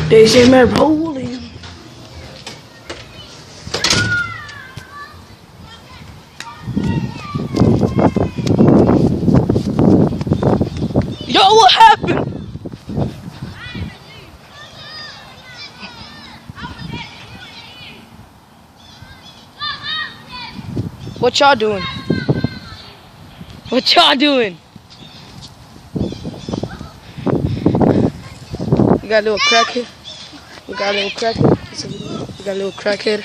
They say man rolling. Yo, what happened? What y'all doing? What y'all doing? We got a little crackhead. We got a little crackhead. We got a little crackhead.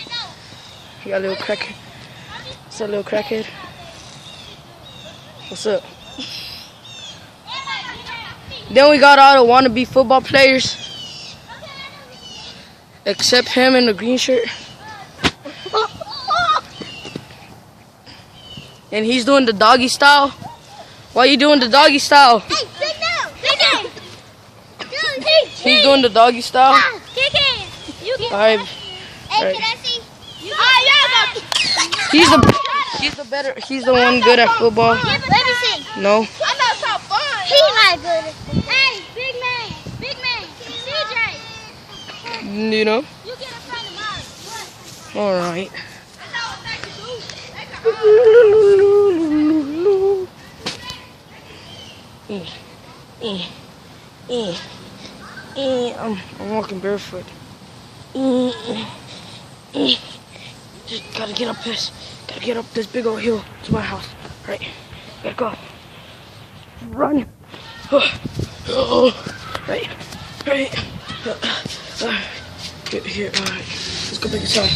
We got a little crackhead. What's up, little crackhead? What's up? Then we got all the wannabe football players. Except him in the green shirt. And he's doing the doggy style. Why you doing the doggy style? Hey, sit down, sit down. He's doing the doggy style. Kick it. You get Alright. Hey, can I see? He's the one good at football. Let me see. No. I know it's so fun. He's not good. Hey, big man, CJ. You know? You get in front of mine. Alright. I'm walking barefoot. Just gotta get up this big old hill to my house. Right, gotta go. Run. Right. Get here. Alright, let's go back inside.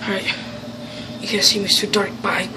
Alright. You can't see me, it's too dark. Bye.